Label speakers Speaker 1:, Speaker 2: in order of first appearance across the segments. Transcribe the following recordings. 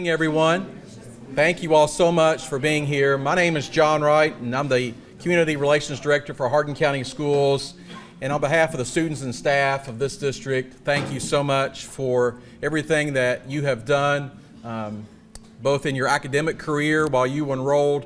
Speaker 1: morning, everyone. Thank you all so much for being here. My name is John Wright, and I'm the Community Relations Director for Hardin County Schools. And on behalf of the students and staff of this district, thank you so much for everything that you have done, both in your academic career while you enrolled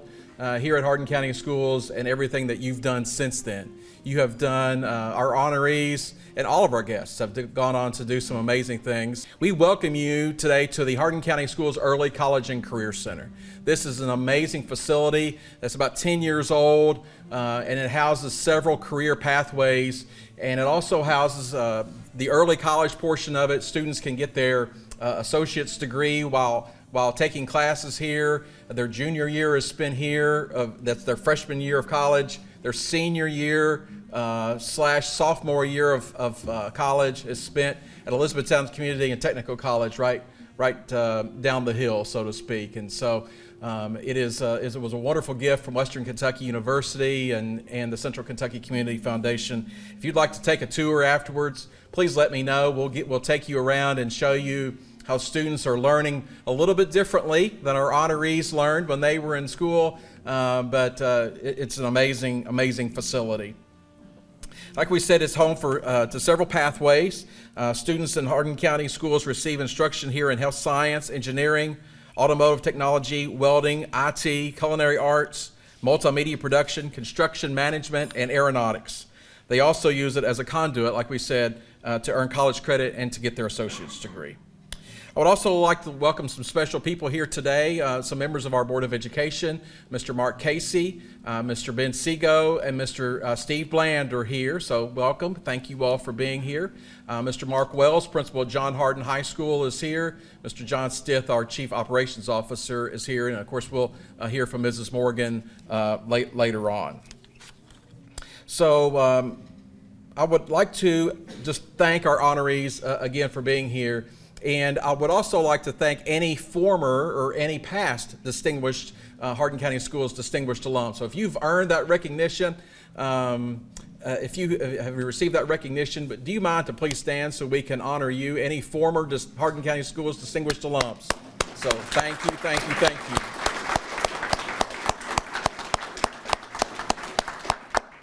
Speaker 1: here at Hardin County Schools and everything that you've done since then. You have done, our honorees and all of our guests have gone on to do some amazing things. We welcome you today to the Hardin County Schools Early College and Career Center. This is an amazing facility that's about 10 years old, and it houses several career pathways, and it also houses the early college portion of it. Students can get their associate's degree while taking classes here. Their junior year is spent here. That's their freshman year of college. Their senior year / sophomore year of college is spent at Elizabethtown Community and Technical College, right down the hill, so to speak. And so it was a wonderful gift from Western Kentucky University and the Central Kentucky Community Foundation. If you'd like to take a tour afterwards, please let me know. We'll take you around and show you how students are learning a little bit differently than our honorees learned when they were in school, but it's an amazing facility. Like we said, it's home to several pathways. Students in Hardin County Schools receive instruction here in health science, engineering, automotive technology, welding, IT, culinary arts, multimedia production, construction management, and aeronautics. They also use it as a conduit, like we said, to earn college credit and to get their associate's degree. I would also like to welcome some special people here today, some members of our Board of Education. Mr. Mark Casey, Mr. Ben Seago, and Mr. Steve Bland are here, so welcome. Thank you all for being here. Mr. Mark Wells, principal at John Hardin High School, is here. Mr. John Stith, our Chief Operations Officer, is here, and of course we'll hear from Mrs. Morgan later on. So I would like to just thank our honorees again for being here. And I would also like to thank any former or any past distinguished Hardin County Schools distinguished alum. So if you've earned that recognition, if you have received that recognition, but do you mind to please stand so we can honor you, any former Hardin County Schools distinguished alums. So thank you.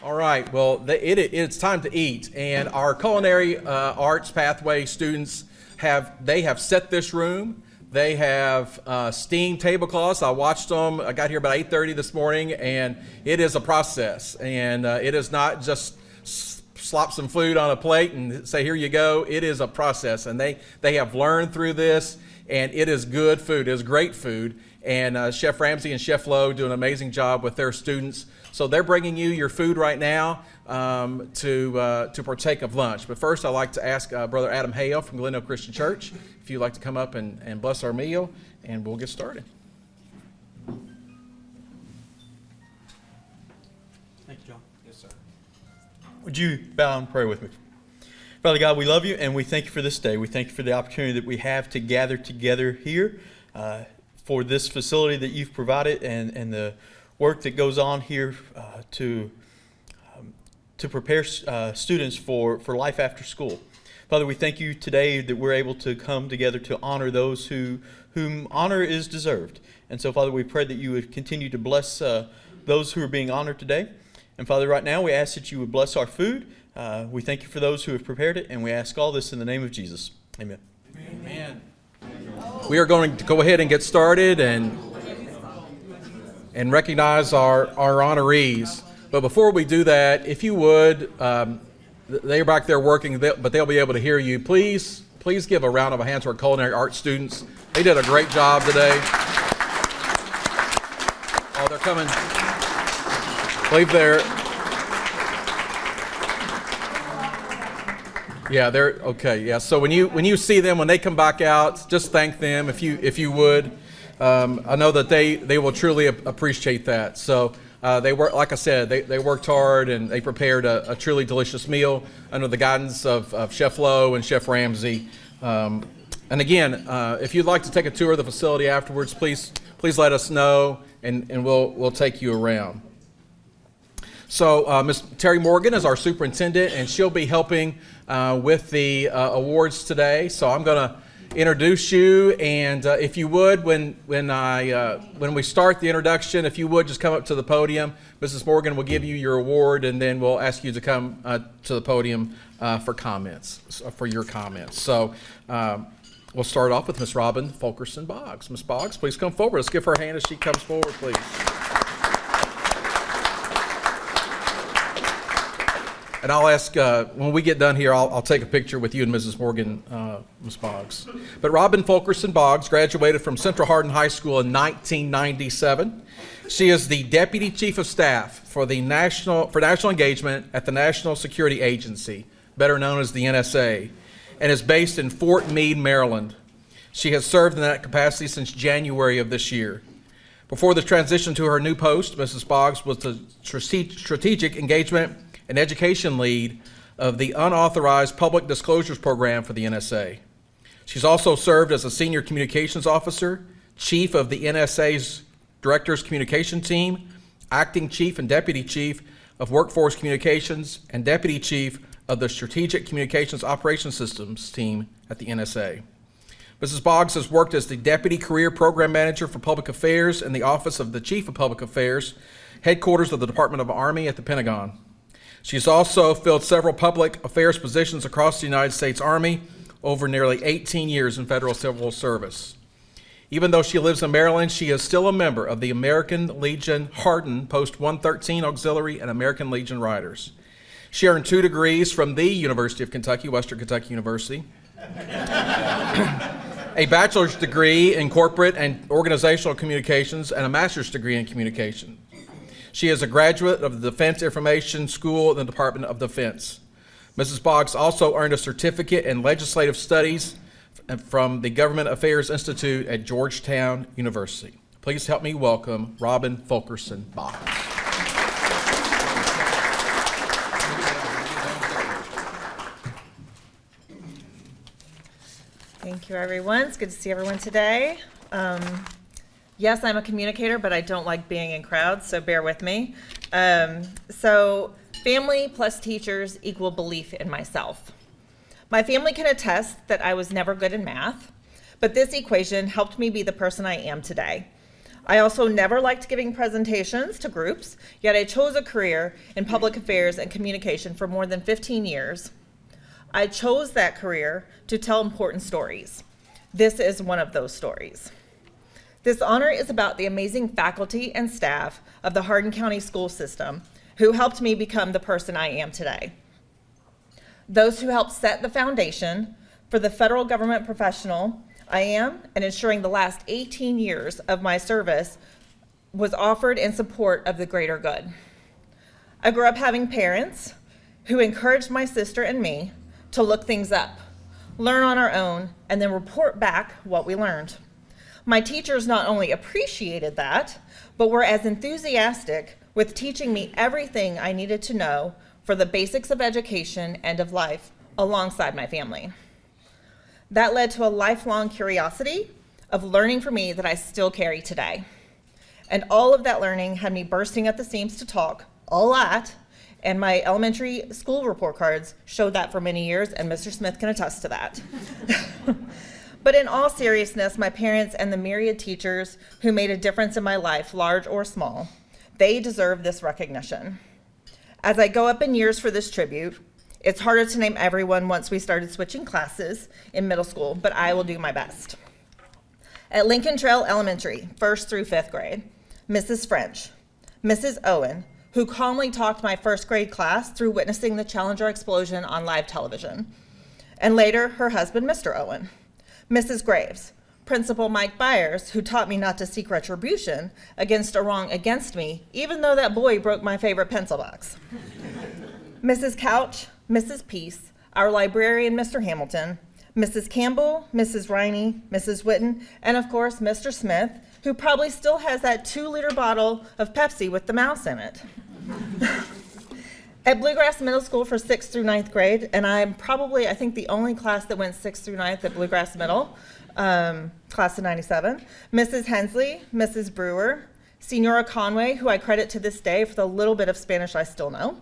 Speaker 1: All right, well, it's time to eat, and our culinary arts pathway students have set this room. They have steamed tablecloths. I watched them. I got here about 8:30 this morning, and it is a process. And it is not just slop some food on a plate and say, here you go. It is a process, and they have learned through this, and it is good food. It is great food. And Chef Ramsey and Chef Lowe do an amazing job with their students. So they're bringing you your food right now to partake of lunch. But first, I'd like to ask Brother Adam Hale from Glendale Christian Church if you'd like to come up and bless our meal, and we'll get started.
Speaker 2: Thank you, John.
Speaker 1: Yes, sir.
Speaker 2: Would you bow and pray with me? Father God, we love you, and we thank you for this day. We thank you for the opportunity that we have to gather together here for this facility that you've provided and the work that goes on here to prepare students for life after school. Father, we thank you today that we're able to come together to honor those whom honor is deserved. And so, Father, we pray that you would continue to bless those who are being honored today. And Father, right now we ask that you would bless our food. We thank you for those who have prepared it, and we ask all this in the name of Jesus. Amen.
Speaker 1: Amen. We are going to go ahead and get started and recognize our honorees. But before we do that, if you would, they're back there working, but they'll be able to hear you. Please give a round of applause to our culinary arts students. They did a great job today. Oh, they're coming. Leave there. Yeah, they're okay. Yeah. So when you see them, when they come back out, just thank them if you would. I know that they will truly appreciate that. So they work, like I said, they worked hard and they prepared a truly delicious meal under the guidance of Chef Lowe and Chef Ramsey. And again, if you'd like to take a tour of the facility afterwards, please let us know, and we'll take you around. So Ms. Terry Morgan is our superintendent, and she'll be helping with the awards today. So I'm going to introduce you. And if you would, when we start the introduction, if you would just come up to the podium, Mrs. Morgan will give you your award, and then we'll ask you to come to the podium for your comments. So we'll start off with Ms. Robin Fulkerson Boggs. Ms. Boggs, please come forward. Let's give her a hand as she comes forward, please. And I'll ask, when we get done here, I'll take a picture with you and Mrs. Morgan, Ms. Boggs. But Robin Fulkerson Boggs graduated from Central Hardin High School in 1997. She is the Deputy Chief of Staff for National Engagement at the National Security Agency, better known as the NSA, and is based in Fort Meade, Maryland. She has served in that capacity since January of this year. Before the transition to her new post, Mrs. Boggs was the Strategic Engagement and Education Lead of the Unauthorized Public Disclosures Program for the NSA. She's also served as a Senior Communications Officer, Chief of the NSA's Director's Communication Team, Acting Chief and Deputy Chief of Workforce Communications, and Deputy Chief of the Strategic Communications Operations Systems Team at the NSA. Mrs. Boggs has worked as the Deputy Career Program Manager for Public Affairs in the Office of the Chief of Public Affairs, headquarters of the Department of the Army at the Pentagon. She's also filled several public affairs positions across the United States Army over nearly 18 years in federal civil service. Even though she lives in Maryland, she is still a member of the American Legion Hardin Post 113 Auxiliary and American Legion Riders. She earned 2 degrees from the University of Kentucky, Western Kentucky University, a bachelor's degree in corporate and organizational communications, and a master's degree in communication. She is a graduate of the Defense Information School in the Department of Defense. Mrs. Boggs also earned a certificate in legislative studies from the Government Affairs Institute at Georgetown University. Please help me welcome Robin Fulkerson Boggs.
Speaker 3: Thank you, everyone. It's good to see everyone today. Yes, I'm a communicator, but I don't like being in crowds, so bear with me. So family plus teachers equal belief in myself. My family can attest that I was never good in math, but this equation helped me be the person I am today. I also never liked giving presentations to groups, yet I chose a career in public affairs and communication for more than 15 years. I chose that career to tell important stories. This is one of those stories. This honor is about the amazing faculty and staff of the Hardin County School System who helped me become the person I am today. Those who helped set the foundation for the federal government professional I am, and ensuring the last 18 years of my service was offered in support of the greater good. I grew up having parents who encouraged my sister and me to look things up, learn on our own, and then report back what we learned. My teachers not only appreciated that, but were as enthusiastic with teaching me everything I needed to know for the basics of education and of life alongside my family. That led to a lifelong curiosity of learning for me that I still carry today. And all of that learning had me bursting at the seams to talk a lot, and my elementary school report cards showed that for many years, and Mr. Smith can attest to that. But in all seriousness, my parents and the myriad teachers who made a difference in my life, large or small, they deserve this recognition. As I go up in years for this tribute, it's harder to name everyone once we started switching classes in middle school, but I will do my best. At Lincoln Trail Elementary, 1st through 5th grade, Mrs. French, Mrs. Owen, who calmly talked my 1st grade class through witnessing the Challenger explosion on live television, and later her husband, Mr. Owen. Mrs. Graves, Principal Mike Byers, who taught me not to seek retribution against a wrong against me, even though that boy broke my favorite pencil box. Mrs. Couch, Mrs. Peace, our librarian, Mr. Hamilton, Mrs. Campbell, Mrs. Riney, Mrs. Witten, and of course, Mr. Smith, who probably still has that 2-liter bottle of Pepsi with the mouse in it. At Bluegrass Middle School for 6th through 9th grade, and I'm probably, I think, the only class that went 6th through 9th at Bluegrass Middle, class of 97, Mrs. Hensley, Mrs. Brewer, Senora Conway, who I credit to this day for the little bit of Spanish I still know,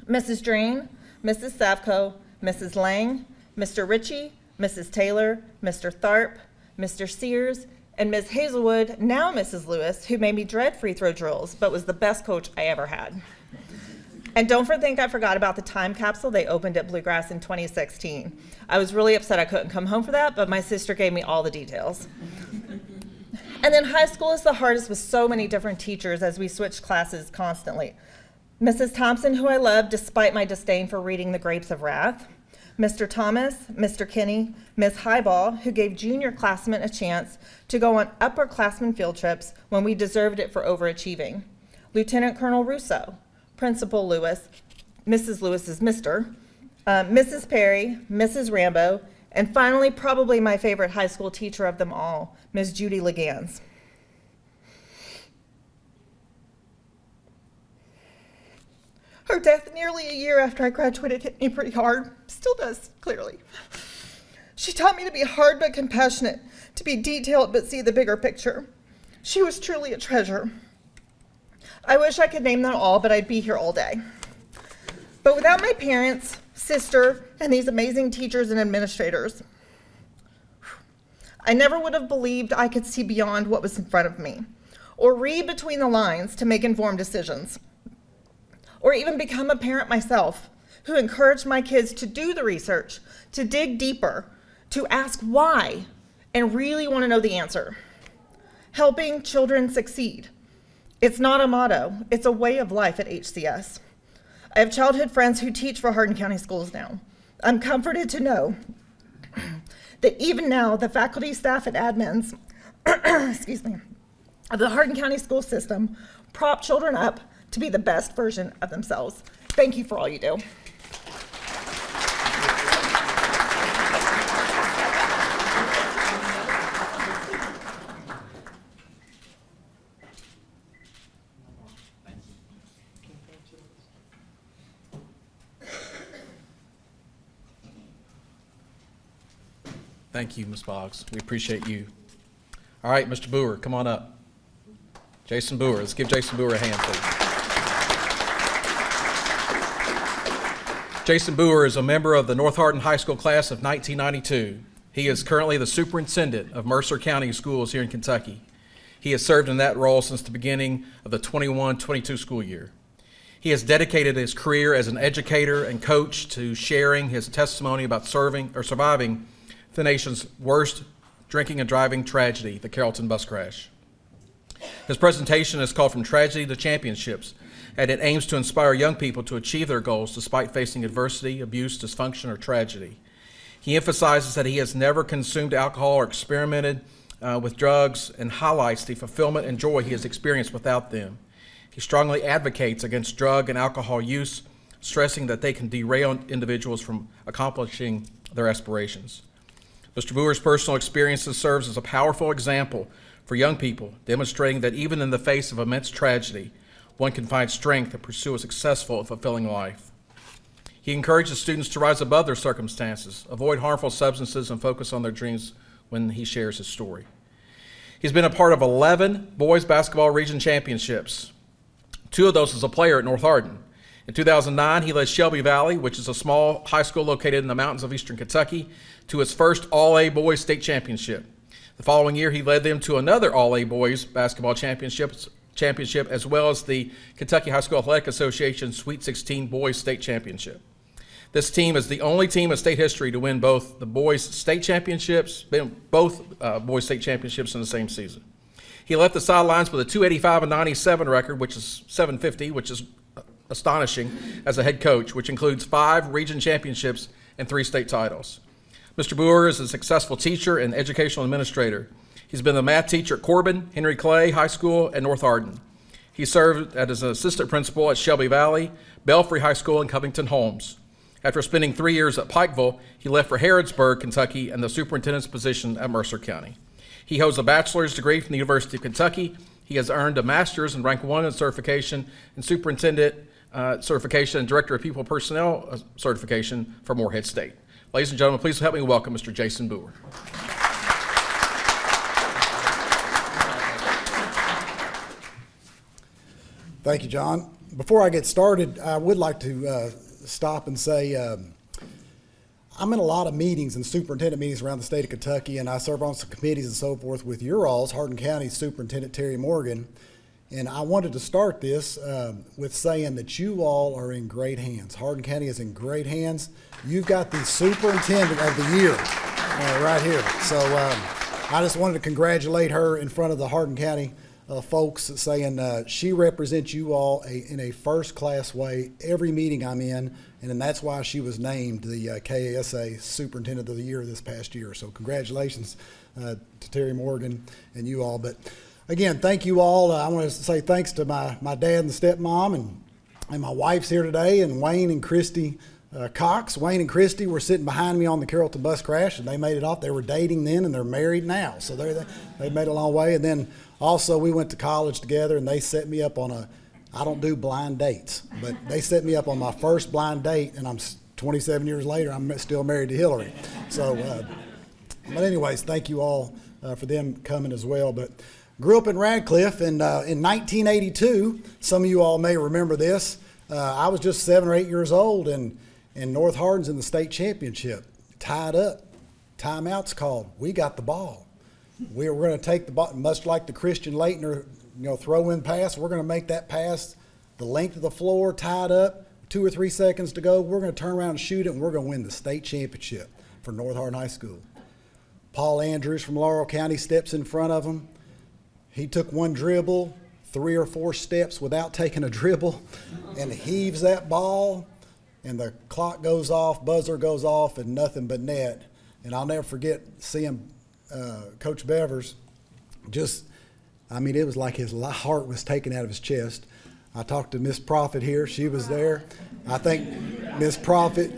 Speaker 3: Mrs. Drain, Mrs. Savco, Mrs. Lang, Mr. Ritchie, Mrs. Taylor, Mr. Tharp, Mr. Sears, and Ms. Hazelwood, now Mrs. Lewis, who made me dread free throw drills, but was the best coach I ever had. And don't think I forgot about the time capsule they opened at Bluegrass in 2016. I was really upset I couldn't come home for that, but my sister gave me all the details. And then high school is the hardest with so many different teachers as we switch classes constantly. Mrs. Thompson, who I love despite my disdain for reading The Grapes of Wrath. Mr. Thomas, Mr. Kinney, Ms. Highball, who gave junior classmen a chance to go on upperclassmen field trips when we deserved it for overachieving. Lieutenant Colonel Russo, Principal Lewis, Mrs. Lewis's Mr., Mrs. Perry, Mrs. Rambo, and finally, probably my favorite high school teacher of them all, Ms. Judy Legans. Her death nearly a year after I graduated hit me pretty hard. Still does, clearly. She taught me to be hard but compassionate, to be detailed but see the bigger picture. She was truly a treasure. I wish I could name them all, but I'd be here all day. But without my parents, sister, and these amazing teachers and administrators, I never would have believed I could see beyond what was in front of me, or read between the lines to make informed decisions, or even become a parent myself who encouraged my kids to do the research, to dig deeper, to ask why, and really want to know the answer. Helping children succeed. It's not a motto, it's a way of life at HCS. I have childhood friends who teach for Hardin County Schools now. I'm comforted to know that even now, the faculty, staff, and admins, of the Hardin County school system prop children up to be the best version of themselves. Thank you for all you do.
Speaker 1: Thank you, Ms. Boggs. We appreciate you. All right, Mr. Boer, come on up. Jason Boer. Let's give Jason Boer a hand, please. Jason Boer is a member of the North Hardin High School class of 1992. He is currently the superintendent of Mercer County Schools here in Kentucky. He has served in that role since the beginning of the 21-22 school year. He has dedicated his career as an educator and coach to sharing his testimony about surviving the nation's worst drinking and driving tragedy, the Carrollton bus crash. His presentation is called From Tragedy to Championships, and it aims to inspire young people to achieve their goals despite facing adversity, abuse, dysfunction, or tragedy. He emphasizes that he has never consumed alcohol or experimented with drugs and highlights the fulfillment and joy he has experienced without them. He strongly advocates against drug and alcohol use, stressing that they can derail individuals from accomplishing their aspirations. Mr. Boer's personal experiences serves as a powerful example for young people, demonstrating that even in the face of immense tragedy, one can find strength and pursue a successful and fulfilling life. He encourages students to rise above their circumstances, avoid harmful substances, and focus on their dreams when he shares his story. He's been a part of 11 boys basketball region championships. 2 of those as a player at North Hardin. In 2009, he led Shelby Valley, which is a small high school located in the mountains of eastern Kentucky, to its first All-A Boys state championship. The following year, he led them to another All-A Boys basketball championship, as well as the Kentucky High School Athletic Association Sweet 16 Boys State Championship. This team is the only team in state history to win both the boys state championships, both boys state championships in the same season. He left the sidelines with a 285-97 record, which is 750, which is astonishing as a head coach, which includes 5 region championships and 3 state titles. Mr. Boer is a successful teacher and educational administrator. He's been the math teacher at Corbin, Henry Clay High School, and North Hardin. He served as an assistant principal at Shelby Valley, Belfry High School, and Covington Holmes. After spending 3 years at Pikeville, he left for Harrodsburg, Kentucky, and the superintendent's position at Mercer County. He holds a bachelor's degree from the University of Kentucky. He has earned a master's in rank 1 in certification and superintendent certification and director of people personnel certification for Morehead State. Ladies and gentlemen, please help me welcome Mr. Jason Boer.
Speaker 4: Thank you, John. Before I get started, I would like to stop and say I'm in a lot of meetings and superintendent meetings around the state of Kentucky, and I serve on some committees and so forth with your all's Hardin County Superintendent Terry Morgan. And I wanted to start this with saying that you all are in great hands. Hardin County is in great hands. You've got the Superintendent of the Year right here. So I just wanted to congratulate her in front of the Hardin County folks, saying she represents you all in a first-class way every meeting I'm in, and that's why she was named the KASA Superintendent of the Year this past year. So congratulations to Terry Morgan and you all. But again, thank you all. I want to say thanks to my dad and stepmom, and my wife's here today, and Wayne and Christy Cox. Wayne and Christy were sitting behind me on the Carrollton bus crash, and they made it off. They were dating then, and they're married now. So they made a long way. And then also we went to college together, and they set me up on I don't do blind dates, but they set me up on my first blind date, and I'm 27 years later, I'm still married to Hillary. So, but anyways, thank you all for them coming as well. But grew up in Radcliffe, and in 1982, some of you all may remember this, I was just 7 or 8 years old, and North Hardin's in the state championship, tied up, timeout's called. We got the ball. We were going to take the ball, much like the Christian Leitner, throw-in pass. We're going to make that pass the length of the floor, tied up, 2 or 3 seconds to go. We're going to turn around and shoot it, and we're going to win the state championship for North Hardin High School. Paul Andrews from Laurel County steps in front of him. He took one dribble, 3 or 4 steps without taking a dribble, and heaves that ball, and the clock goes off, buzzer goes off, and nothing but net. And I'll never forget seeing Coach Bevers it was like his heart was taken out of his chest. I talked to Miss Prophet here. She was there. I think Miss Prophet,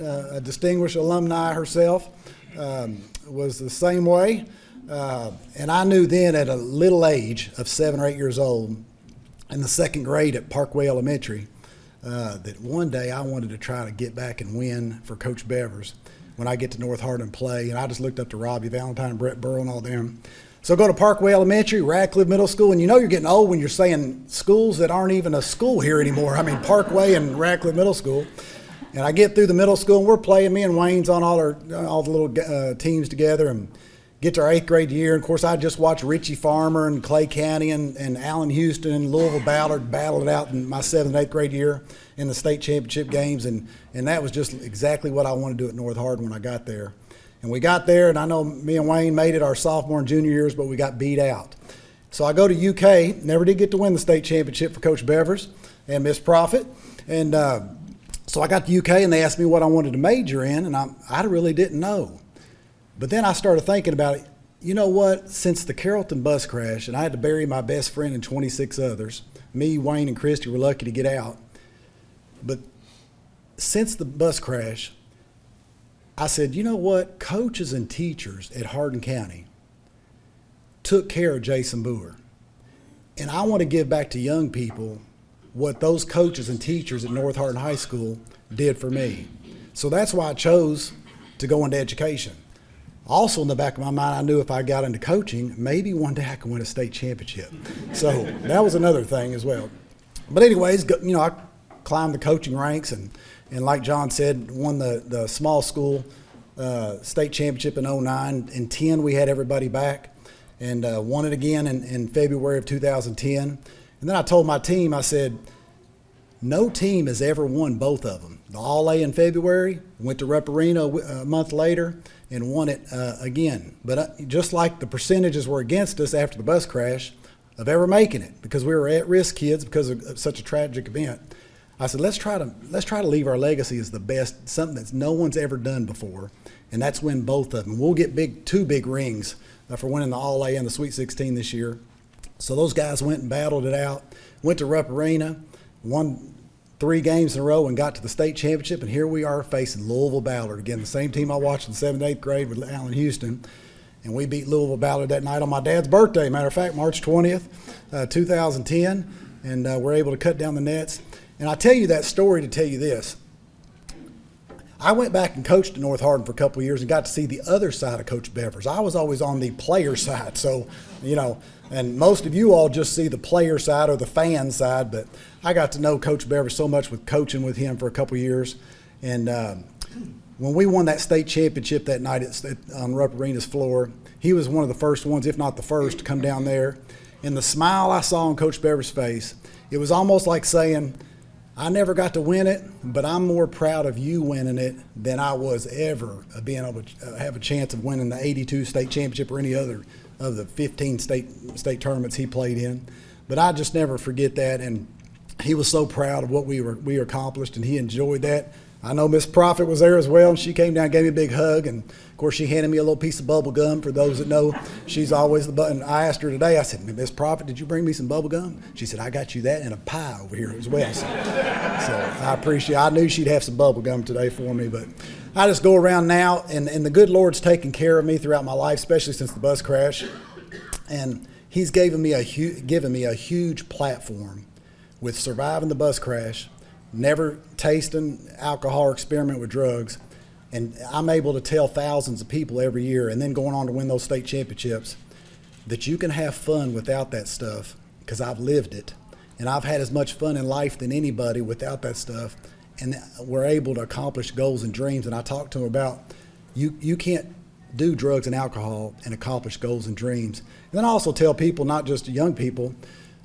Speaker 4: a distinguished alumni herself, was the same way. And I knew then at a little age of 7 or 8 years old, in the 2nd grade at Parkway Elementary, that one day I wanted to try to get back and win for Coach Bevers when I get to North Hardin and play. And I just looked up to Robbie Valentine, Brett Burrow, and all them. So go to Parkway Elementary, Radcliffe Middle School, and you're getting old when you're saying schools that aren't even a school here anymore. I mean, Parkway and Radcliffe Middle School. And I get through the middle school, and we're playing. Me and Wayne's on all the little teams together, and get to our 8th grade year. And of course, I just watched Richie Farmer and Clay County and Allen Houston and Louisville Ballard battle it out in my 7th and 8th grade year in the state championship games. And that was just exactly what I wanted to do at North Hardin when I got there. And we got there, and I know me and Wayne made it our sophomore and junior years, but we got beat out. So I go to UK, never did get to win the state championship for Coach Bevers and Miss Prophet. And so I got to UK, and they asked me what I wanted to major in, and I really didn't know. But then I started thinking about it. You know what? Since the Carrollton bus crash, and I had to bury my best friend and 26 others, me, Wayne, and Christy were lucky to get out. But since the bus crash, I said, you know what? Coaches and teachers at Hardin County took care of Jason Boer. And I want to give back to young people what those coaches and teachers at North Hardin High School did for me. So that's why I chose to go into education. Also in the back of my mind, I knew if I got into coaching, maybe one day I could win a state championship. So that was another thing as well. But anyways, I climbed the coaching ranks, and like John said, won the small school state championship in 09. In 10, we had everybody back, and won it again in February of 2010. And then I told my team, I said, no team has ever won both of them. The All-A in February, went to Rupp-Arena a month later, and won it again. But just like the percentages were against us after the bus crash of ever making it, because we were at-risk kids because of such a tragic event, I said, let's try to leave our legacy as the best, something that no one's ever done before, and that's win both of them. We'll get 2 big rings for winning the All-A and the Sweet 16 this year. So those guys went and battled it out, went to Rupp-Arena, won 3 games in a row, and got to the state championship, and here we are facing Louisville Ballard. Again, the same team I watched in 7th and 8th grade with Allen Houston, and we beat Louisville Ballard that night on my dad's birthday. Matter of fact, March 20th, 2010, and we're able to cut down the nets. And I tell you that story to tell you this. I went back and coached at North Hardin for a couple of years and got to see the other side of Coach Bevers. I was always on the player side, so, and most of you all just see the player side or the fan side, but I got to know Coach Bevers so much with coaching with him for a couple of years. And when we won that state championship that night on Rupp Arena's floor, he was one of the first ones, if not the first, to come down there. And the smile I saw on Coach Bever's face, it was almost like saying, I never got to win it, but I'm more proud of you winning it than I was ever being able to have a chance of winning the 82 state championship or any other of the 15 state tournaments he played in. But I just never forget that, and he was so proud of what we accomplished, and he enjoyed that. I know Miss Prophet was there as well, and she came down and gave me a big hug, and of course she handed me a little piece of bubble gum. For those that know, she's always the button. I asked her today, I said, Miss Prophet, did you bring me some bubble gum? She said, I got you that and a pie over here as well. So I appreciate, I knew she'd have some bubble gum today for me, but I just go around now, and the good Lord's taken care of me throughout my life, especially since the bus crash, and he's given me a huge platform with surviving the bus crash, never tasting alcohol or experiment with drugs, and I'm able to tell thousands of people every year, and then going on to win those state championships, that you can have fun without that stuff, because I've lived it, and I've had as much fun in life than anybody without that stuff, and we're able to accomplish goals and dreams. And I talked to him about you can't do drugs and alcohol and accomplish goals and dreams. And then I also tell people, not just young people,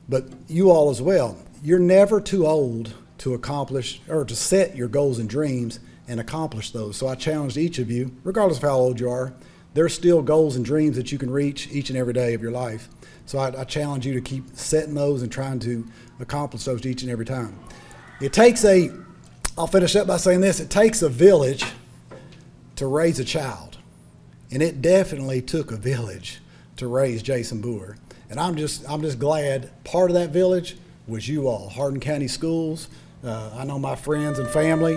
Speaker 4: but you all as well, you're never too old to accomplish or to set your goals and dreams and accomplish those. So I challenge each of you, regardless of how old you are, there's still goals and dreams that you can reach each and every day of your life. So I challenge you to keep setting those and trying to accomplish those each and every time. I'll finish up by saying this, it takes a village to raise a child. And it definitely took a village to raise Jason Boer. And I'm just glad part of that village was you all, Hardin County Schools. I know my friends and family.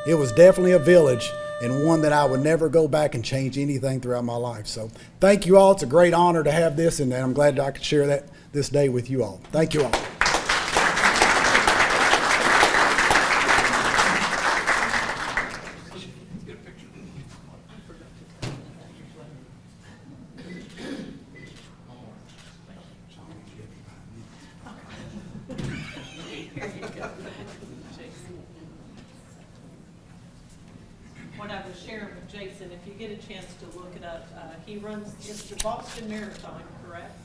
Speaker 4: It was definitely a village, and one that I would never go back and change anything throughout my life. So thank you all. It's a great honor to have this, and I'm glad that I could share that this day with you all. Thank you all.
Speaker 5: What I was sharing with Jason, if you get a chance to look it up, he runs, it's the Boston Marathon, correct?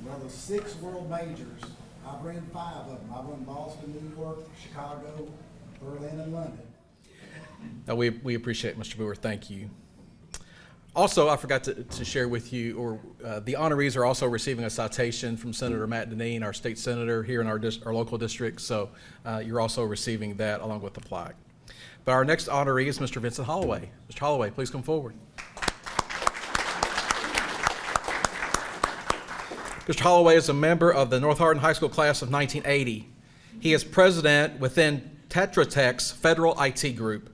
Speaker 4: Well, the 6 world majors, I've ran 5 of them. I've run Boston, New York, Chicago, Berlin, and London.
Speaker 1: No, we appreciate it, Mr. Boer. Thank you. Also, I forgot to share with you, the honorees are also receiving a citation from Senator Matt Deneen, our state senator here in our local district. So you're also receiving that along with the plaque. But our next honoree is Mr. Vincent Holloway. Mr. Holloway, please come forward. Mr. Holloway is a member of the North Hardin High School class of 1980. He is president within Tetra Tech's Federal IT Group.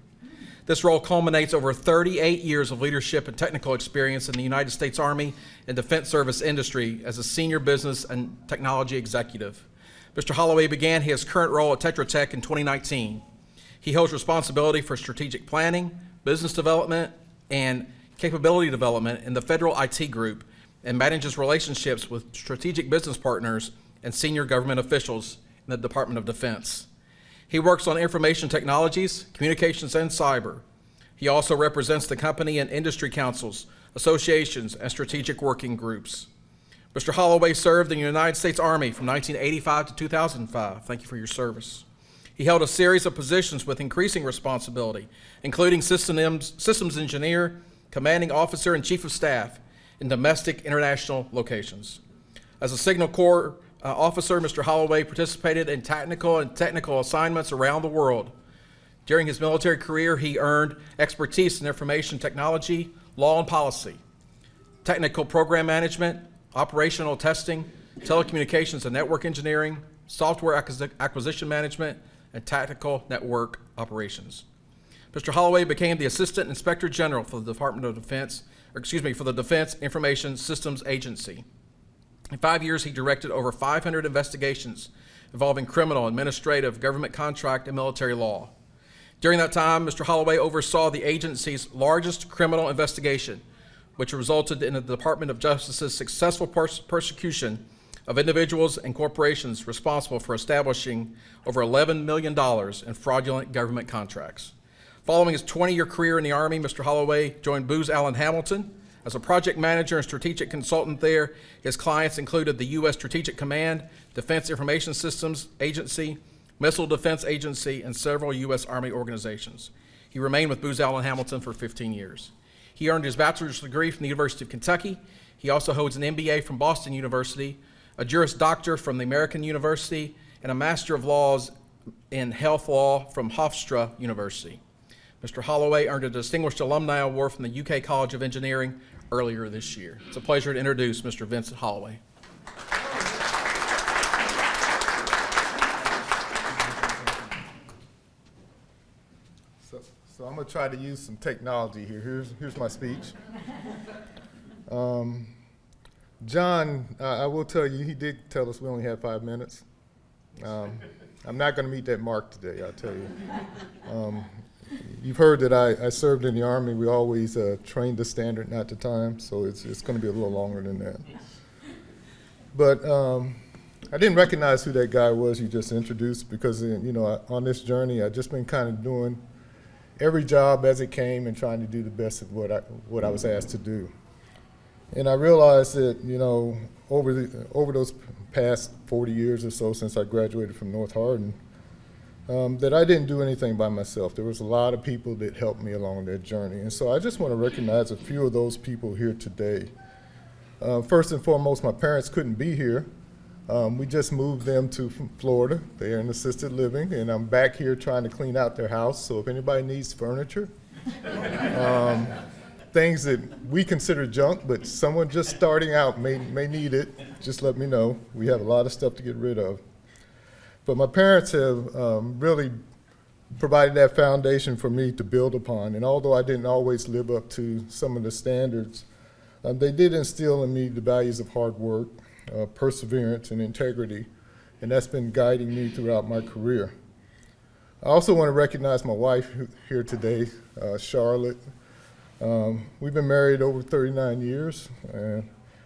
Speaker 1: This role culminates over 38 years of leadership and technical experience in the United States Army and Defense Service industry as a senior business and technology executive. Mr. Holloway began his current role at Tetra Tech in 2019. He holds responsibility for strategic planning, business development, and capability development in the Federal IT Group and manages relationships with strategic business partners and senior government officials in the Department of Defense. He works on information technologies, communications, and cyber. He also represents the company in industry councils, associations, and strategic working groups. Mr. Holloway served in the United States Army from 1985 to 2005. Thank you for your service. He held a series of positions with increasing responsibility, including systems engineer, commanding officer, and chief of staff in domestic international locations. As a Signal Corps officer, Mr. Holloway participated in tactical and technical assignments around the world. During his military career, he earned expertise in information technology, law and policy, technical program management, operational testing, telecommunications and network engineering, software acquisition management, and tactical network operations. Mr. Holloway became the Assistant Inspector General for the Department of Defense, for the Defense Information Systems Agency. In 5 years, he directed over 500 investigations involving criminal, administrative, government contract, and military law. During that time, Mr. Holloway oversaw the agency's largest criminal investigation, which resulted in the Department of Justice's successful persecution of individuals and corporations responsible for establishing over $11 million in fraudulent government contracts. Following his 20-year career in the Army, Mr. Holloway joined Booz Allen Hamilton as a project manager and strategic consultant there. His clients included the U.S. Strategic Command, Defense Information Systems Agency, Missile Defense Agency, and several U.S. Army organizations. He remained with Booz Allen Hamilton for 15 years. He earned his bachelor's degree from the University of Kentucky. He also holds an MBA from Boston University, a Juris Doctor from the American University, and a Master of Laws in Health Law from Hofstra University. Mr. Holloway earned a Distinguished Alumni Award from the UK College of Engineering earlier this year. It's a pleasure to introduce Mr. Vincent Holloway.
Speaker 6: So I'm going to try to use some technology here. Here's my speech. John, I will tell you, he did tell us we only had 5 minutes. I'm not going to meet that mark today, I'll tell you. You've heard that I served in the Army. We always trained the standard, not the time, so it's going to be a little longer than that. But I didn't recognize who that guy was you just introduced because, on this journey, I've just been kind of doing every job as it came and trying to do the best of what I was asked to do. And I realized that, over those past 40 years or so since I graduated from North Hardin, that I didn't do anything by myself. There was a lot of people that helped me along that journey. And so I just want to recognize a few of those people here today. First and foremost, my parents couldn't be here. We just moved them to Florida. They're in assisted living, and I'm back here trying to clean out their house. So if anybody needs furniture, things that we consider junk, but someone just starting out may need it, just let me know. We have a lot of stuff to get rid of. But my parents have really provided that foundation for me to build upon. And although I didn't always live up to some of the standards, they did instill in me the values of hard work, perseverance, and integrity. And that's been guiding me throughout my career. I also want to recognize my wife here today, Charlotte. We've been married over 39 years.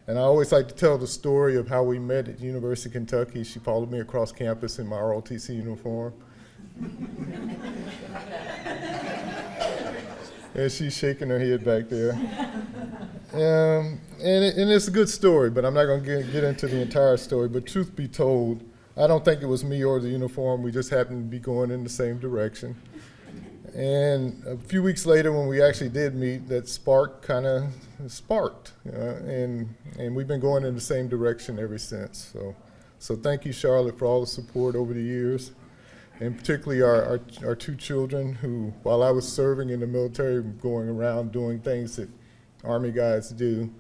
Speaker 6: And I always like to tell the story of how we met at the University of Kentucky. She followed me across campus in my ROTC uniform. And she's shaking her head back there. And it's a good story, but I'm not going to get into the entire story. But truth be told, I don't think it was me or the uniform. We just happened to be going in the same direction. And a few weeks later, when we actually did meet, that spark kind of sparked, and we've been going in the same direction ever since. So thank you, Charlotte, for all the support over the years, and particularly our two children who, while I was serving in the military, going around doing things that Army guys do,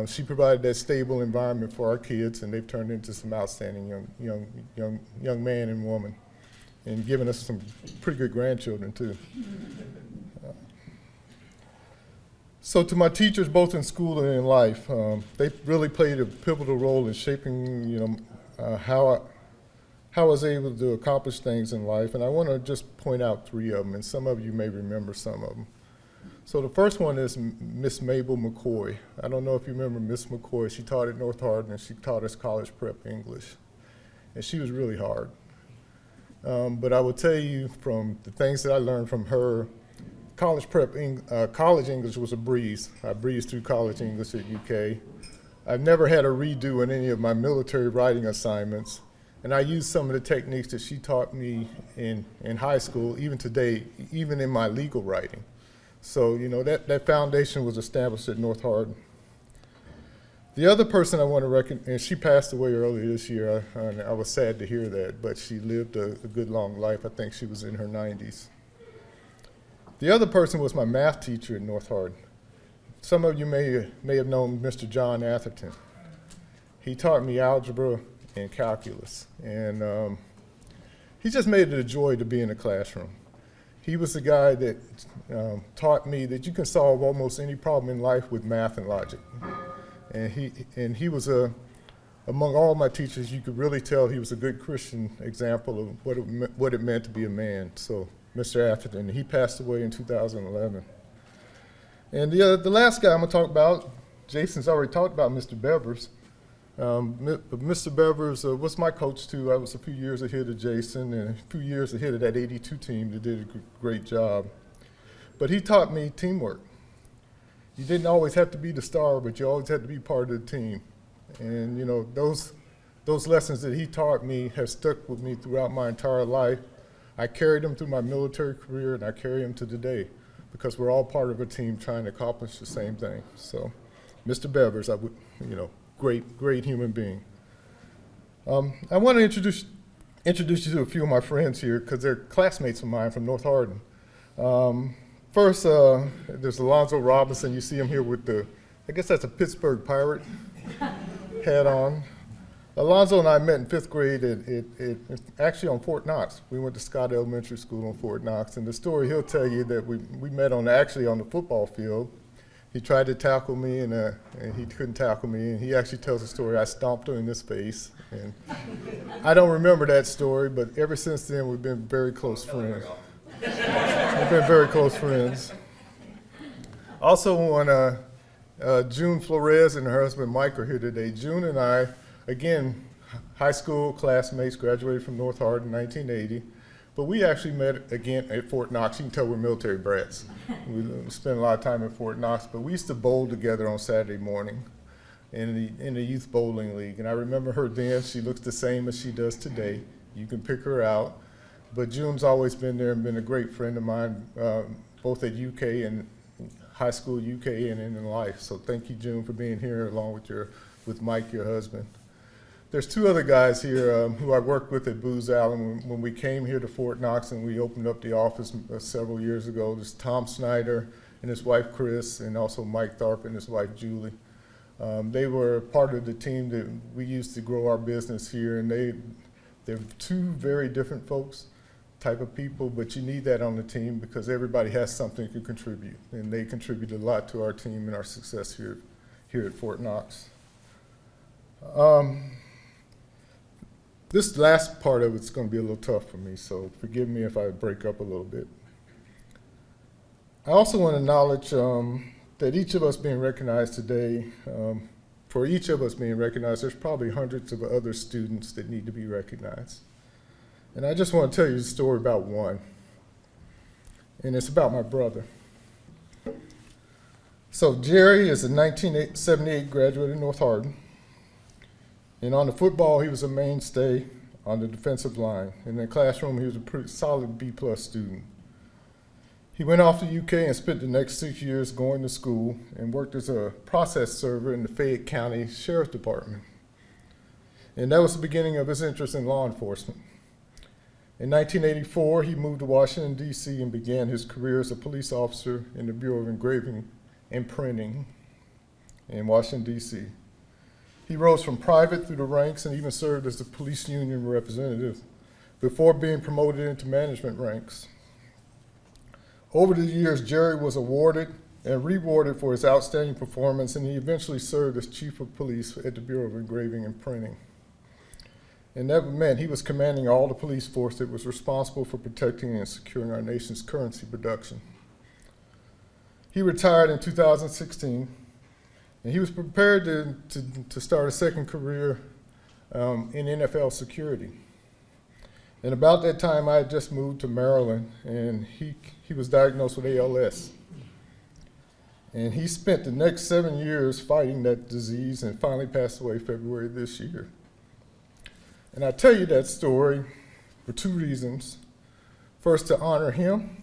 Speaker 6: she provided that stable environment for our kids, and they've turned into some outstanding young man and woman, and given us some pretty good grandchildren too. So to my teachers, both in school and in life, they really played a pivotal role in shaping, how I was able to accomplish things in life. And I want to just point out 3 of them, and some of you may remember some of them. So the first one is Miss Mabel McCoy. I don't know if you remember Miss McCoy. She taught at North Hardin, and she taught us college prep English. And she was really hard. But I will tell you from the things that I learned from her, college English was a breeze. I breezed through college English at UK. I've never had a redo in any of my military writing assignments. And I used some of the techniques that she taught me in high school, even today, even in my legal writing. So, that foundation was established at North Hardin. The other person I want to recognize, and she passed away earlier this year, and I was sad to hear that, but she lived a good long life. I think she was in her 90s. The other person was my math teacher at North Hardin. Some of you may have known Mr. John Atherton. He taught me algebra and calculus, and he just made it a joy to be in the classroom. He was the guy that taught me that you can solve almost any problem in life with math and logic. And he was among all my teachers, you could really tell he was a good Christian example of what it meant to be a man. So Mr. Atherton, he passed away in 2011. And the last guy I'm going to talk about, Jason's already talked about Mr. Bevers. Mr. Bevers was my coach too. I was a few years ahead of Jason and a few years ahead of that 82 team that did a great job. But he taught me teamwork. You didn't always have to be the star, but you always had to be part of the team. And you know, those lessons that he taught me have stuck with me throughout my entire life. I carried them through my military career, and I carry them to today, because we're all part of a team trying to accomplish the same thing. So, Mr. Bevers, great human being. I want to introduce you to a few of my friends here, because they're classmates of mine from North Hardin. First, there's Alonzo Robinson. You see him here with I guess that's a Pittsburgh Pirate hat on. Alonzo and I met in 5th grade actually on Fort Knox. We went to Scott Elementary School on Fort Knox, and the story he'll tell you that we met actually on the football field. He tried to tackle me, and he couldn't tackle me, and he actually tells the story, I stomped him in his face. And I don't remember that story, but ever since then, we've been very close friends. We've been very close friends. Also, when June Flores and her husband Mike are here today, June and I, again, high school classmates, graduated from North Hardin in 1980, but we actually met again at Fort Knox. You can tell we're military brats. We spent a lot of time at Fort Knox, but we used to bowl together on Saturday morning in the youth bowling league. And I remember her then. She looks the same as she does today. You can pick her out. But June's always been there and been a great friend of mine, both at UK and high school UK and in life. So thank you, June, for being here along with Mike, your husband. There's 2 other guys here who I worked with at Booz Allen when we came here to Fort Knox and we opened up the office several years ago. There's Tom Snyder and his wife Chris, and also Mike Tharp and his wife Julie. They were part of the team that we used to grow our business here, and they're 2 very different folks, type of people, but you need that on the team because everybody has something to contribute, and they contribute a lot to our team and our success here at Fort Knox. This last part of it's going to be a little tough for me, so forgive me if I break up a little bit. I also want to acknowledge that each of us being recognized today, for each of us being recognized, there's probably hundreds of other students that need to be recognized. And I just want to tell you a story about one, and it's about my brother. So Jerry is a 1978 graduate of North Hardin. And on the football, he was a mainstay on the defensive line. In the classroom, he was a pretty solid B+ student. He went off to UK and spent the next 6 years going to school and worked as a process server in the Fayette County Sheriff's Department. And that was the beginning of his interest in law enforcement. In 1984, he moved to Washington, D.C. and began his career as a police officer in the Bureau of Engraving and Printing in Washington, D.C. He rose from private through the ranks and even served as the police union representative before being promoted into management ranks. Over the years, Jerry was awarded and rewarded for his outstanding performance, and he eventually served as chief of police at the Bureau of Engraving and Printing. And that meant he was commanding all the police force that was responsible for protecting and securing our nation's currency production. He retired in 2016. And he was prepared to start a second career in NFL security. And about that time, I had just moved to Maryland, and he was diagnosed with ALS. And he spent the next 7 years fighting that disease and finally passed away February this year. And I tell you that story for 2 reasons. First, to honor him.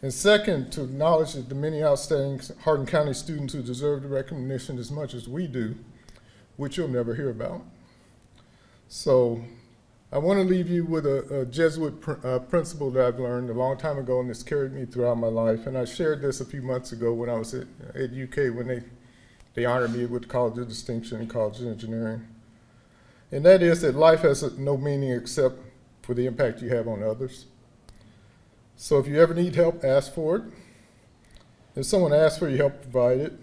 Speaker 6: And second, to acknowledge that the many outstanding Hardin County students who deserve the recognition as much as we do, which you'll never hear about. So I want to leave you with a Jesuit principle that I've learned a long time ago, and it's carried me throughout my life. And I shared this a few months ago when I was at UK when they honored me with the College of Distinction in College of Engineering. And that is that life has no meaning except for the impact you have on others. So if you ever need help, ask for it. If someone asks for your help, provide it.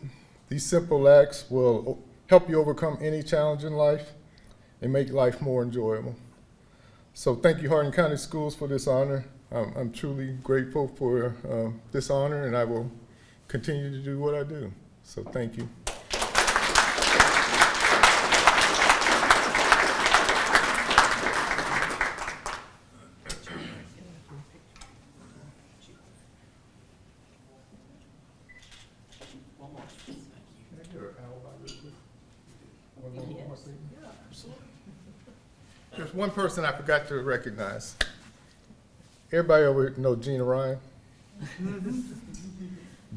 Speaker 6: These simple acts will help you overcome any challenge in life and make life more enjoyable. So thank you, Hardin County Schools, for this honor. I'm truly grateful for this honor, and I will continue to do what I do. So thank you. there's one person I forgot to recognize. Everybody over here know Gina Ryan?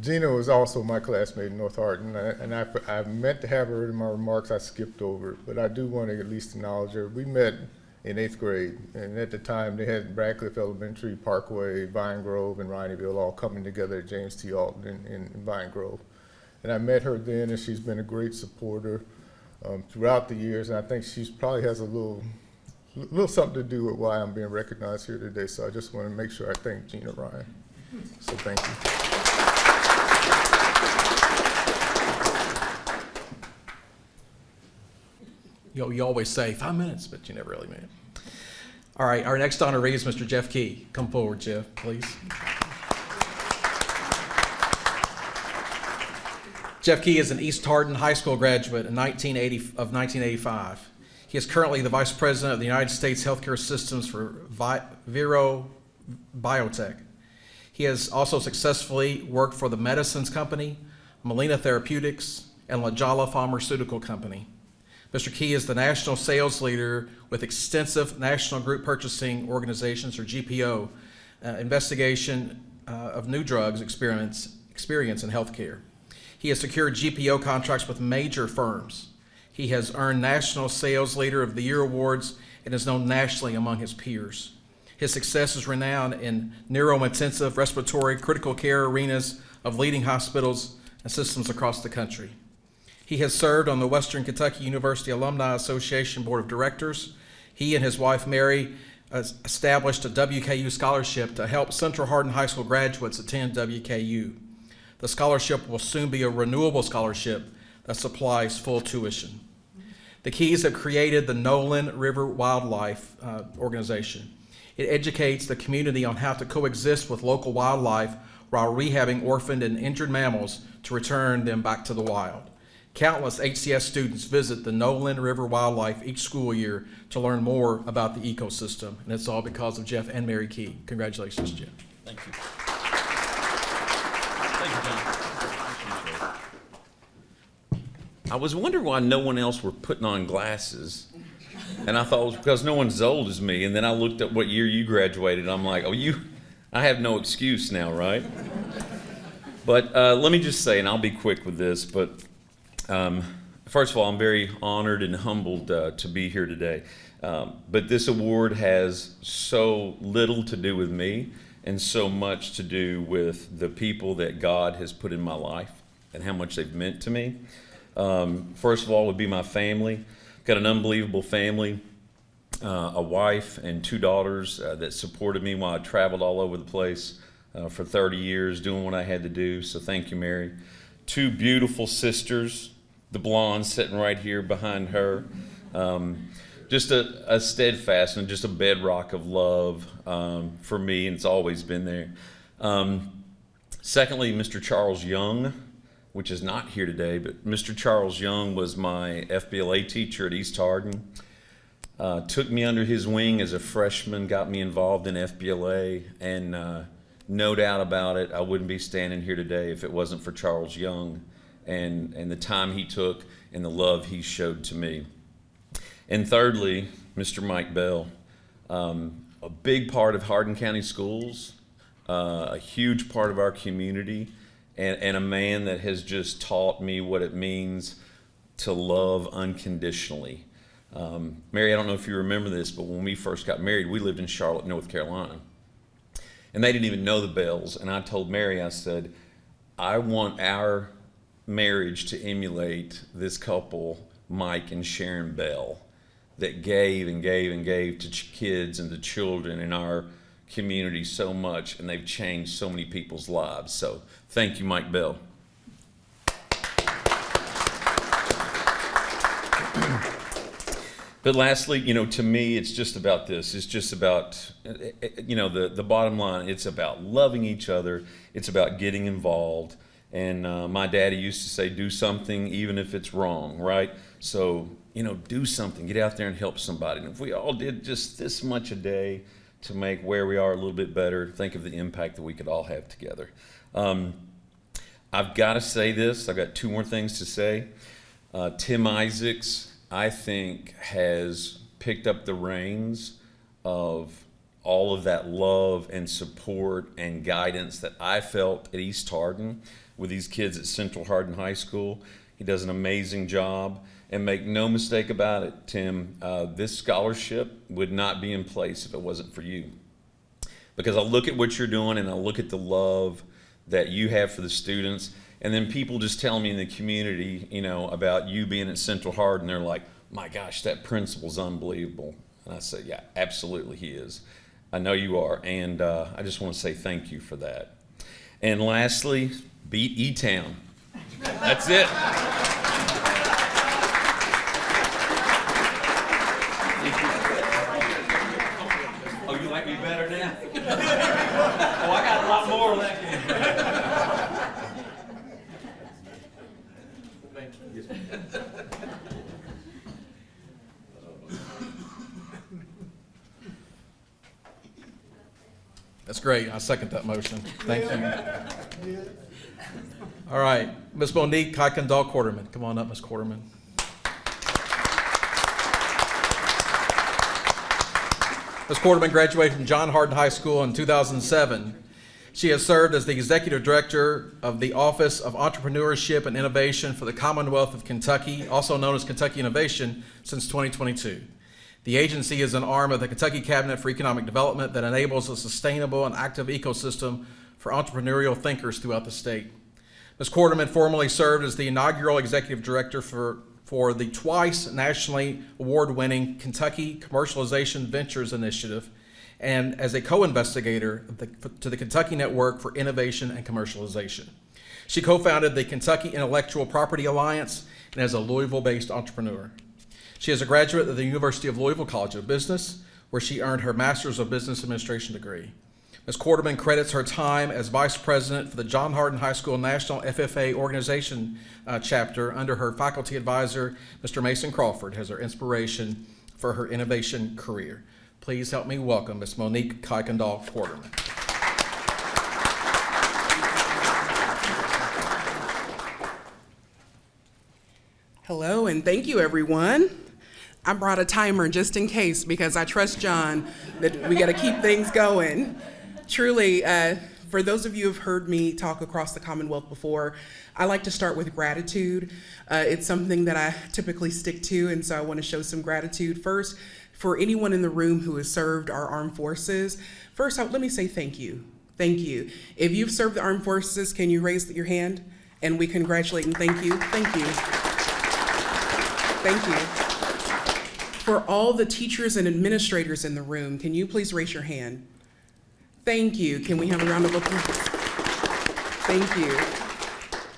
Speaker 6: Gina was also my classmate in North Hardin, and I meant to have her in my remarks. I skipped over it, but I do want to at least acknowledge her. We met in 8th grade, and at the time they had Radcliffe Elementary, Parkway, Vine Grove, and Rineyville all coming together at James T. Alton in Vine Grove. And I met her then, and she's been a great supporter throughout the years, and I think she probably has a little something to do with why I'm being recognized here today. So I just want to make sure I thank Gina Ryan. So thank you.
Speaker 1: You always say 5 minutes, but you never really mean it. All right, our next honoree is Mr. Jeff Key. Come forward, Jeff, please. Jeff Key is an East Hardin High School graduate in 1985. He is currently the Vice President of the United States Healthcare Systems for Vero Biotech. He has also successfully worked for the Medicines Company, Molina Therapeutics, and Lajala Pharmaceutical Company. Mr. Key is the national sales leader with extensive national group purchasing organizations, or GPO, investigation of new drugs experience in healthcare. He has secured GPO contracts with major firms. He has earned National Sales Leader of the Year awards and is known nationally among his peers. His success is renowned in neurointensive, respiratory, critical care arenas of leading hospitals and systems across the country. He has served on the Western Kentucky University Alumni Association Board of Directors. He and his wife, Mary, established a WKU scholarship to help Central Hardin High School graduates attend WKU. The scholarship will soon be a renewable scholarship that supplies full tuition. The Keys have created the Nolan River Wildlife Organization. It educates the community on how to coexist with local wildlife while rehabbing orphaned and injured mammals to return them back to the wild. Countless HCS students visit the Nolan River Wildlife each school year to learn more about the ecosystem, and it's all because of Jeff and Mary Key. Congratulations, Jeff.
Speaker 7: Thank you. Thank you, John. I was wondering why no one else were putting on glasses, and I thought it was because no one's as old as me, and then I looked at what year you graduated, and I'm like, I have no excuse now, right? But let me just say, and I'll be quick with this, but first of all, I'm very honored and humbled to be here today. But this award has so little to do with me and so much to do with the people that God has put in my life and how much they've meant to me. First of all would be my family. Got an unbelievable family, a wife and 2 daughters that supported me while I traveled all over the place for 30 years doing what I had to do. So thank you, Mary. 2 beautiful sisters, the blonde sitting right here behind her. Just a steadfast and just a bedrock of love for me, and it's always been there. Secondly, Mr. Charles Young, which is not here today, but Mr. Charles Young was my FBLA teacher at East Hardin. Took me under his wing as a freshman, got me involved in FBLA, and no doubt about it, I wouldn't be standing here today if it wasn't for Charles Young and the time he took and the love he showed to me. And thirdly, Mr. Mike Bell, a big part of Hardin County Schools, a huge part of our community, and a man that has just taught me what it means to love unconditionally. Mary, I don't know if you remember this, but when we first got married, we lived in Charlotte, North Carolina. And they didn't even know the Bells. And I told Mary, I said, I want our marriage to emulate this couple, Mike and Sharon Bell, that gave and gave and gave to kids and to children in our community so much, and they've changed so many people's lives. So thank you, Mike Bell. But lastly, to me, it's just about this. It's just about, the bottom line. It's about loving each other. It's about getting involved. And my daddy used to say, do something even if it's wrong, right? So, do something. Get out there and help somebody. And if we all did just this much a day to make where we are a little bit better, think of the impact that we could all have together. I've got to say this. I've got 2 more things to say. Tim Isaacs, I think, has picked up the reins of all of that love and support and guidance that I felt at East Hardin with these kids at Central Hardin High School. He does an amazing job. And make no mistake about it, Tim, this scholarship would not be in place if it wasn't for you. Because I look at what you're doing and I look at the love that you have for the students, and then people just tell me in the community, you know, about you being at Central Hardin, they're like, my gosh, that principal's unbelievable. And I say, yeah, absolutely he is. I know you are, and I just want to say thank you for that. And lastly, beat E-Town. That's it. Oh, you like me better now? Oh, I got a lot more of that.
Speaker 1: That's great. I second that motion. Thank you. All right, Ms. Monique Kuykendall Quarterman. Come on up, Ms. Quarterman. Ms. Quarterman graduated from John Hardin High School in 2007. She has served as the Executive Director of the Office of Entrepreneurship and Innovation for the Commonwealth of Kentucky, also known as Kentucky Innovation, since 2022. The agency is an arm of the Kentucky Cabinet for Economic Development that enables a sustainable and active ecosystem for entrepreneurial thinkers throughout the state. Ms. Quarterman formerly served as the inaugural Executive Director for the twice nationally award-winning Kentucky Commercialization Ventures Initiative and as a co-investigator to the Kentucky Network for Innovation and Commercialization. She co-founded the Kentucky Intellectual Property Alliance and is a Louisville-based entrepreneur. She is a graduate of the University of Louisville College of Business, where she earned her Master's of Business Administration degree. Ms. Quarterman credits her time as Vice President for the John Hardin High School National FFA Organization chapter under her faculty advisor, Mr. Mason Crawford, as her inspiration for her innovation career. Please help me welcome Ms. Monique Kuykendall Quarterman.
Speaker 8: Hello, and thank you, everyone. I brought a timer just in case because I trust John that we got to keep things going. Truly, for those of you who have heard me talk across the Commonwealth before, I like to start with gratitude. It's something that I typically stick to, and so I want to show some gratitude first for anyone in the room who has served our armed forces. First, let me say thank you. Thank you. If you've served the armed forces, can you raise your hand? And we congratulate and thank you. Thank you. Thank you. For all the teachers and administrators in the room, can you please raise your hand? Thank you. Can we have a round of applause? Thank you.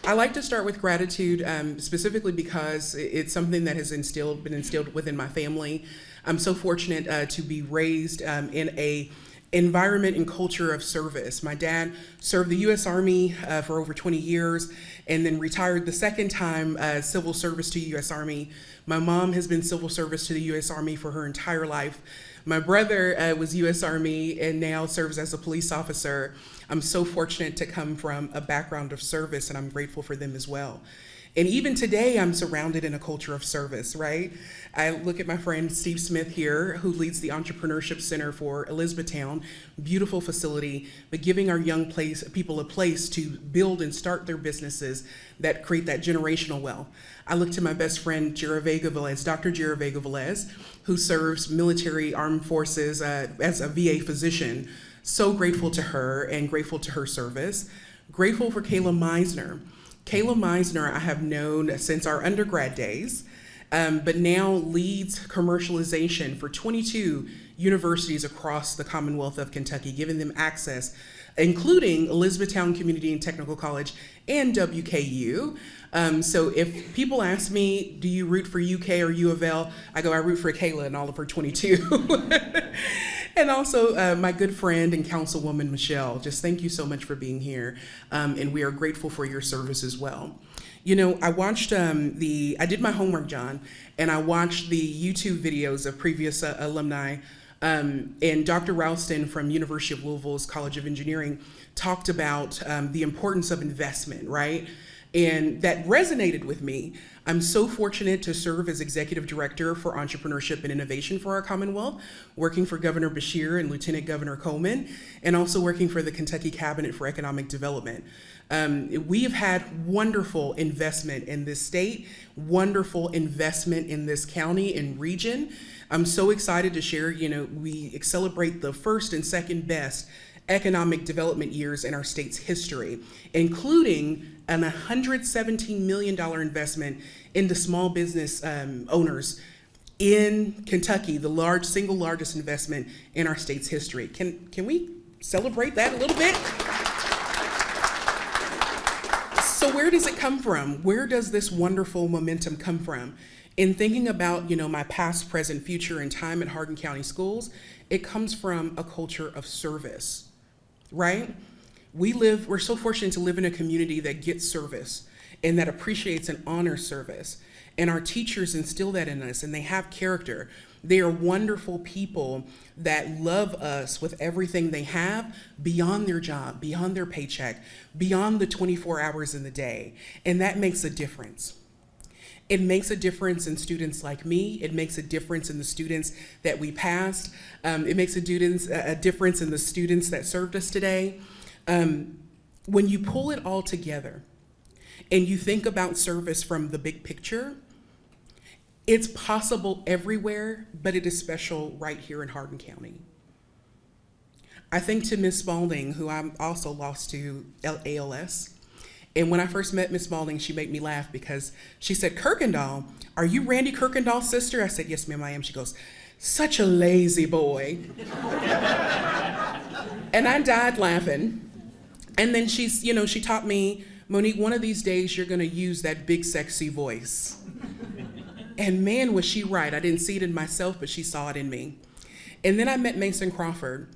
Speaker 8: I like to start with gratitude specifically because it's something that has been instilled within my family. I'm so fortunate to be raised in a environment and culture of service. My dad served the U.S. Army for over 20 years and then retired the second time civil service to U.S. Army. My mom has been civil service to the U.S. Army for her entire life. My brother was U.S. Army and now serves as a police officer. I'm so fortunate to come from a background of service, and I'm grateful for them as well. And even today, I'm surrounded in a culture of service, right? I look at my friend Steve Smith here, who leads the Entrepreneurship Center for Elizabethtown, beautiful facility, but giving our young people a place to build and start their businesses that create that generational wealth. I look to my best friend, Dr. Jira Vega-Velez, who serves military armed forces as a VA physician. So grateful to her and grateful to her service. Grateful for Kayla Meisner. Kayla Meisner I have known since our undergrad days, but now leads commercialization for 22 universities across the Commonwealth of Kentucky, giving them access, including Elizabethtown Community and Technical College and WKU. So if people ask me, do you root for UK or U of L? I go, I root for Kayla and all of her 22. And also my good friend and Councilwoman Michelle, just thank you so much for being here. And we are grateful for your service as well. You know, I watched I did my homework, John, and I watched the YouTube videos of previous alumni. And Dr. Ralston from University of Louisville's College of Engineering talked about the importance of investment, right? And that resonated with me. I'm so fortunate to serve as Executive Director for Entrepreneurship and Innovation for our Commonwealth, working for Governor Beshear and Lieutenant Governor Coleman, and also working for the Kentucky Cabinet for Economic Development. We have had wonderful investment in this state, wonderful investment in this county and region. I'm so excited to share, we celebrate the first and second best economic development years in our state's history, including an $117 million investment into small business owners in Kentucky, the single largest investment in our state's history. Can we celebrate that a little bit? So where does it come from? Where does this wonderful momentum come from? In thinking about, my past, present, future, and time at Hardin County Schools, it comes from a culture of service, right? We're so fortunate to live in a community that gets service and that appreciates and honors service. And our teachers instill that in us, and they have character. They are wonderful people that love us with everything they have beyond their job, beyond their paycheck, beyond the 24 hours in the day. And that makes a difference. It makes a difference in students like me. It makes a difference in the students that we passed. It makes a difference in the students that served us today. When you pull it all together and you think about service from the big picture, it's possible everywhere, but it is special right here in Hardin County. I think to Ms. Spalding, who I'm also lost to ALS, and when I first met Ms. Spalding, she made me laugh because she said, "Kirkendall, are you Randy Kirkendall's sister?" I said, "Yes, ma'am, I am." She goes, "Such a lazy boy." And I died laughing. And then she taught me, "Monique, one of these days you're gonna use that big sexy voice." And man, was she right. I didn't see it in myself, but she saw it in me. And then I met Mason Crawford,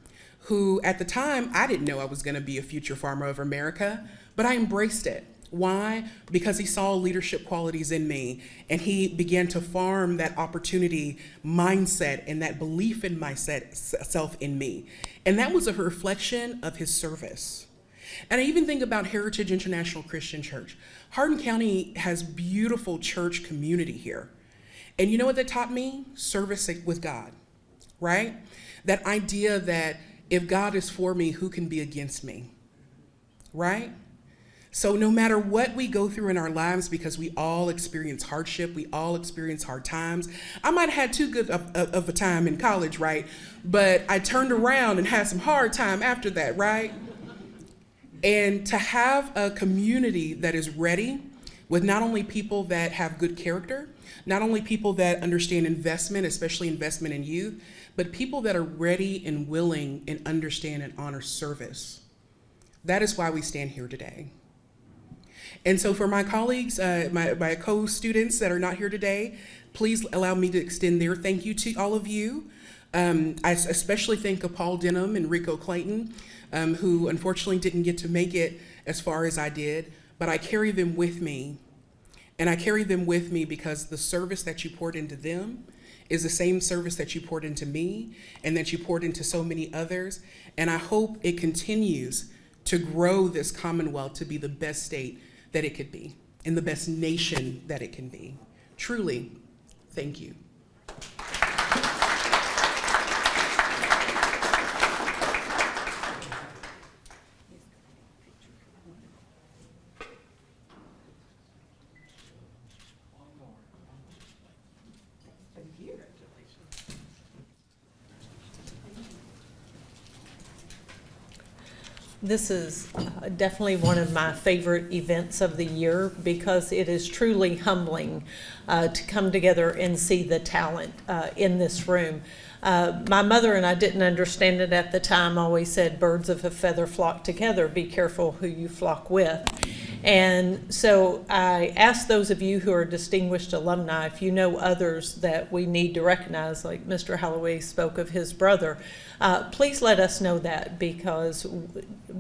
Speaker 8: who at the time, I didn't know I was gonna be a future farmer of America, but I embraced it. Why? Because he saw leadership qualities in me, and he began to farm that opportunity mindset and that belief in myself in me. And that was a reflection of his service. And I even think about Heritage International Christian Church. Hardin County has beautiful church community here. And you know what that taught me? Service with God, right? That idea that if God is for me, who can be against me, right? So no matter what we go through in our lives, because we all experience hardship, we all experience hard times. I might have had too good of a time in college, right? But I turned around and had some hard time after that, right? And to have a community that is ready with not only people that have good character, not only people that understand investment, especially investment in youth, but people that are ready and willing and understand and honor service. That is why we stand here today. And so for my colleagues, my co-students that are not here today, please allow me to extend their thank you to all of you. I especially think of Paul Denham and Rico Clayton, who unfortunately didn't get to make it as far as I did, but I carry them with me. And I carry them with me because the service that you poured into them is the same service that you poured into me and that you poured into so many others. And I hope it continues to grow this Commonwealth to be the best state that it could be and the best nation that it can be. Truly, thank you.
Speaker 5: This is definitely one of my favorite events of the year because it is truly humbling to come together and see the talent in this room. My mother, and I didn't understand it at the time, always said, "Birds of a feather flock together. Be careful who you flock with." And so I ask those of you who are distinguished alumni, if you know others that we need to recognize, like Mr. Holloway spoke of his brother, please let us know that, because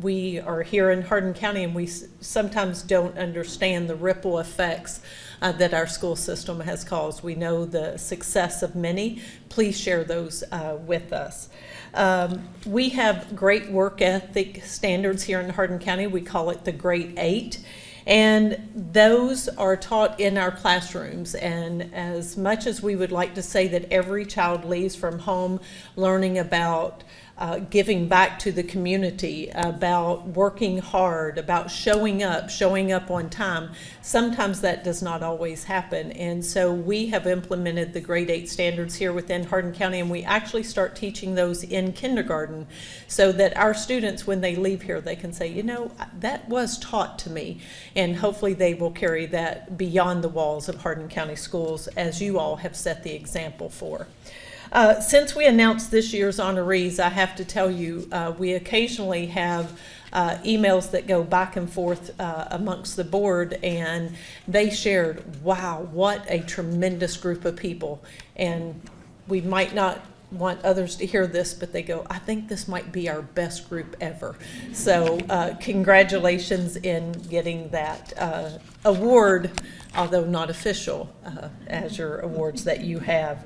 Speaker 5: we are here in Hardin County and we sometimes don't understand the ripple effects that our school system has caused. We know the success of many. Please share those with us. We have great work ethic standards here in Hardin County. We call it the Great 8. And those are taught in our classrooms. And as much as we would like to say that every child leaves from home learning about giving back to the community, about working hard, about showing up on time, sometimes that does not always happen. And so we have implemented the grade 8 standards here within Hardin County, and we actually start teaching those in kindergarten so that our students, when they leave here, they can say, you know, that was taught to me. And hopefully they will carry that beyond the walls of Hardin County schools, as you all have set the example for. Since we announced this year's honorees, I have to tell you, we occasionally have emails that go back and forth amongst the board, and they shared, wow, what a tremendous group of people. And we might not want others to hear this, but they go, I think this might be our best group ever. So congratulations in getting that award, although not official, as your awards that you have.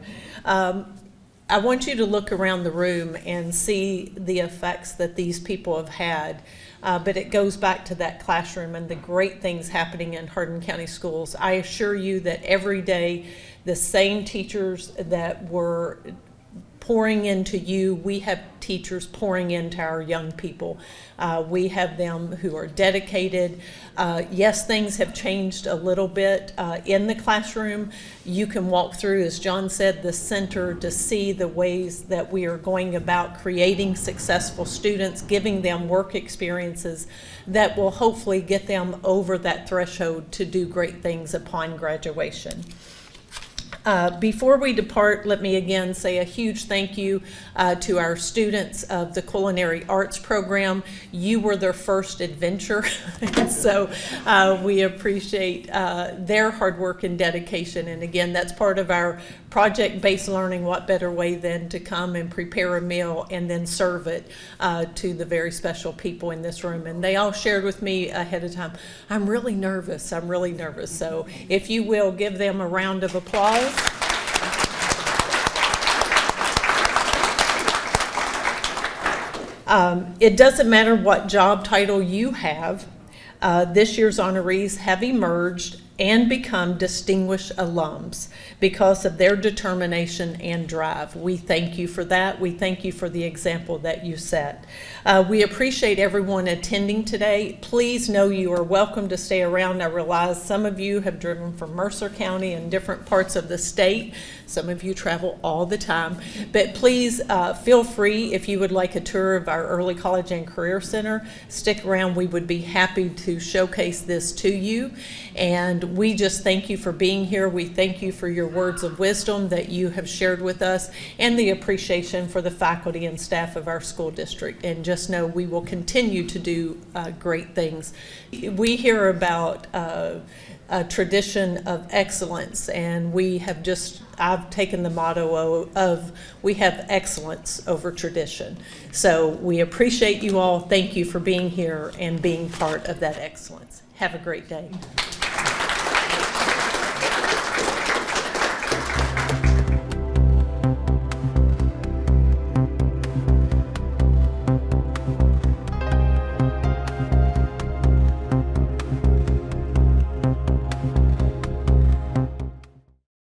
Speaker 5: I want you to look around the room and see the effects that these people have had. But it goes back to that classroom and the great things happening in Hardin County schools. I assure you that every day, the same teachers that were pouring into you, we have teachers pouring into our young people. We have them who are dedicated. Yes, things have changed a little bit in the classroom. You can walk through, as John said, the center to see the ways that we are going about creating successful students, giving them work experiences that will hopefully get them over that threshold to do great things upon graduation. Before we depart, let me again say a huge thank you to our students of the Culinary Arts Program. You were their first adventure, and so we appreciate their hard work and dedication. And again, that's part of our project-based learning. What better way than to come and prepare a meal and then serve it to the very special people in this room. And they all shared with me ahead of time, I'm really nervous. So if you will, give them a round of applause. It doesn't matter what job title you have. This year's honorees have emerged and become distinguished alums because of their determination and drive. We thank you for that. We thank you for the example that you set. We appreciate everyone attending today. Please know you are welcome to stay around. I realize some of you have driven from Mercer County and different parts of the state. Some of you travel all the time. But please feel free, if you would like a tour of our Early College and Career Center, stick around. We would be happy to showcase this to you. And we just thank you for being here. We thank you for your words of wisdom that you have shared with us and the appreciation for the faculty and staff of our school district. And just know we will continue to do great things. We hear about a tradition of excellence, and I've taken the motto of we have excellence over tradition. So we appreciate you all. Thank you for being here and being part of that excellence. Have a great day.